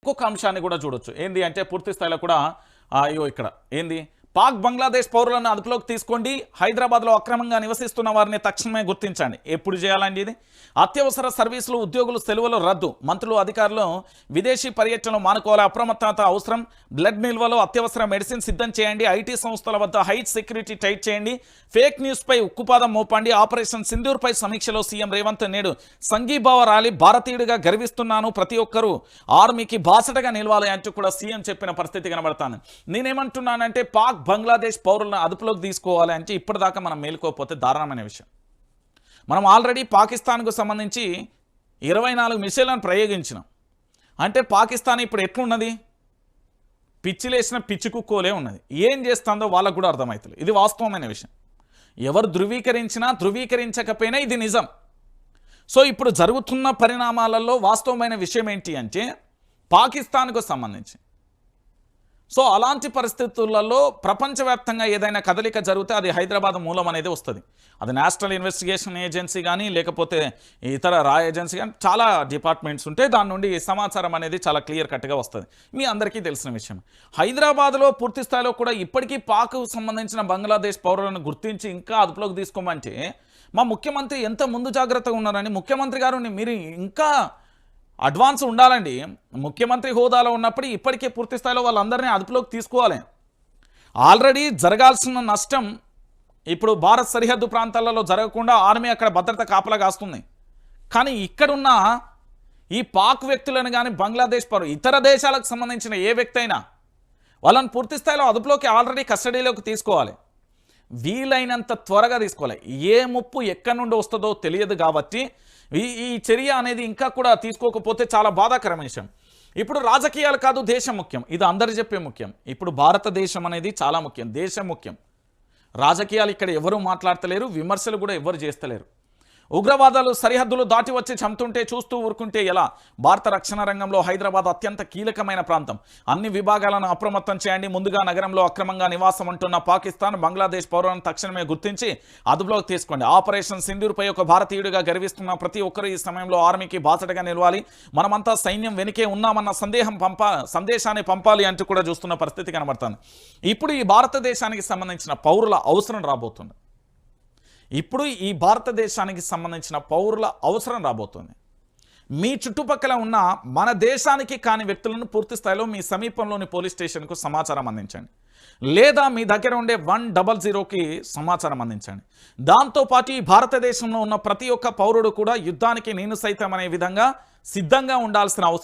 ఇంకొక అంశాన్ని కూడా చూడొచ్చు. ఏంది అంటే పూర్తి స్థాయిలో కూడా అయ్యో ఇక్కడ ఏంది పాక్ బంగ్లాదేశ్ పౌరులను అదుపులోకి తీసుకోండి, హైదరాబాద్లో అక్రమంగా నివసిస్తున్న వారిని తక్షణమే గుర్తించండి. ఎప్పుడు చేయాలండి ఇది? అత్యవసర సర్వీసులు, ఉద్యోగులు సెలవులు రద్దు, మంత్రులు అధికారులు విదేశీ పర్యటనలు మానుకోవాలి, అప్రమత్తత అవసరం, బ్లడ్ నిల్వలో అత్యవసర మెడిసిన్ సిద్ధం చేయండి, ఐటీ సంస్థల వద్ద హైట్ సెక్యూరిటీ టైట్ చేయండి, ఫేక్ న్యూస్పై ఉక్కుపాదం మోపండి, ఆపరేషన్ సింధూర్పై సమీక్షలో సీఎం రేవంత్ నేడు సంఘీభావ ర్యాలీ, భారతీయుడిగా గర్విస్తున్నాను, ప్రతి ఒక్కరూ ఆర్మీకి బాసటగా నిలవాలి అంటూ కూడా సీఎం చెప్పిన పరిస్థితి కనబడతాను. నేనేమంటున్నానంటే పాక్ బంగ్లాదేశ్ పౌరులను అదుపులోకి తీసుకోవాలి అంటే ఇప్పటిదాకా మనం మేలుకోకపోతే దారుణమైన విషయం. మనం ఆల్రెడీ పాకిస్తాన్కు సంబంధించి 24 మిసైళ్లను ప్రయోగించినాం. అంటే పాకిస్తాన్ ఇప్పుడు ఎట్లున్నది? పిచ్చిలేసిన పిచ్చి కుక్కోలే ఉన్నది. ఏం చేస్తుందో వాళ్ళకు కూడా అర్థమవుతుంది. ఇది వాస్తవమైన విషయం. ఎవరు ధృవీకరించినా ధృవీకరించకపోయినా ఇది నిజం. సో ఇప్పుడు జరుగుతున్న పరిణామాలలో వాస్తవమైన విషయం ఏంటి అంటే పాకిస్తాన్కు సంబంధించి సో అలాంటి పరిస్థితులలో ప్రపంచవ్యాప్తంగా ఏదైనా కదలిక జరిగితే అది హైదరాబాద్ మూలం అనేది వస్తుంది. అది నేషనల్ ఇన్వెస్టిగేషన్ ఏజెన్సీ కానీ లేకపోతే ఇతర రా ఏజెన్సీ కానీ చాలా డిపార్ట్మెంట్స్ ఉంటాయి. దాని నుండి సమాచారం అనేది చాలా క్లియర్ కట్గా వస్తుంది. మీ అందరికీ తెలిసిన విషయం. హైదరాబాద్లో పూర్తి స్థాయిలో కూడా ఇప్పటికీ పాక్కు సంబంధించిన బంగ్లాదేశ్ పౌరులను గుర్తించి ఇంకా అదుపులోకి తీసుకోమంటే మా ముఖ్యమంత్రి ఎంత ముందు జాగ్రత్తగా ఉన్నారని ముఖ్యమంత్రి గారు మీరు ఇంకా అడ్వాన్స్ ఉండాలండి. ముఖ్యమంత్రి హోదాలో ఉన్నప్పుడు ఇప్పటికే పూర్తి స్థాయిలో వాళ్ళందరినీ అదుపులోకి తీసుకోవాలి. ఆల్రెడీ జరగాల్సిన నష్టం ఇప్పుడు భారత్ సరిహద్దు ప్రాంతాలలో జరగకుండా ఆర్మీ అక్కడ భద్రత కాపలా కాస్తుంది. కానీ ఇక్కడున్న ఈ పాక్ వ్యక్తులను కానీ బంగ్లాదేశ్ ఇతర దేశాలకు సంబంధించిన ఏ వ్యక్తి అయినా వాళ్ళని పూర్తి స్థాయిలో అదుపులోకి ఆల్రెడీ కస్టడీలోకి తీసుకోవాలి. వీలైనంత త్వరగా తీసుకోవాలి. ఏ ముప్పు ఎక్కడి నుండి వస్తుందో తెలియదు కాబట్టి ఈ చర్య అనేది ఇంకా కూడా తీసుకోకపోతే చాలా బాధాకరమైన విషయం. ఇప్పుడు రాజకీయాలు కాదు, దేశం ముఖ్యం. ఇది అందరు చెప్పే ముఖ్యం. ఇప్పుడు భారతదేశం అనేది చాలా ముఖ్యం, దేశం ముఖ్యం. రాజకీయాలు ఇక్కడ ఎవరు మాట్లాడతలేరు, విమర్శలు కూడా ఎవరు చేస్తలేరు. ఉగ్రవాదాలు సరిహద్దులు దాటి వచ్చి చంపుతుంటే చూస్తూ ఊరుకుంటే ఎలా? భారత రక్షణ రంగంలో హైదరాబాద్ అత్యంత కీలకమైన ప్రాంతం. అన్ని విభాగాలను అప్రమత్తం చేయండి. ముందుగా నగరంలో అక్రమంగా నివాసం ఉంటున్న పాకిస్తాన్, బంగ్లాదేశ్ పౌరులను తక్షణమే గుర్తించి అదుపులోకి తీసుకోండి. ఆపరేషన్ సింధూర్పై ఒక భారతీయుడిగా గర్విస్తున్న ప్రతి ఒక్కరూ ఈ సమయంలో ఆర్మీకి బాసటగా నిలవాలి. మనమంతా సైన్యం వెనుకే ఉన్నామన్న సందేశాన్ని పంపాలి అంటూ కూడా చూస్తున్న పరిస్థితి కనబడుతుంది. ఇప్పుడు ఈ భారతదేశానికి సంబంధించిన పౌరుల అవసరం రాబోతుంది. ఇప్పుడు ఈ భారతదేశానికి సంబంధించిన పౌరుల అవసరం రాబోతుంది. మీ చుట్టుపక్కల ఉన్న మన దేశానికి కాని వ్యక్తులను పూర్తి స్థాయిలో మీ సమీపంలోని పోలీస్ స్టేషన్కు సమాచారం అందించండి, లేదా మీ దగ్గర ఉండే 100కి సమాచారం అందించండి. దాంతోపాటు ఈ భారతదేశంలో ఉన్న ప్రతి ఒక్క పౌరుడు కూడా యుద్ధానికి నేను సైతం అనే విధంగా సిద్ధంగా ఉండాల్సిన అవసరం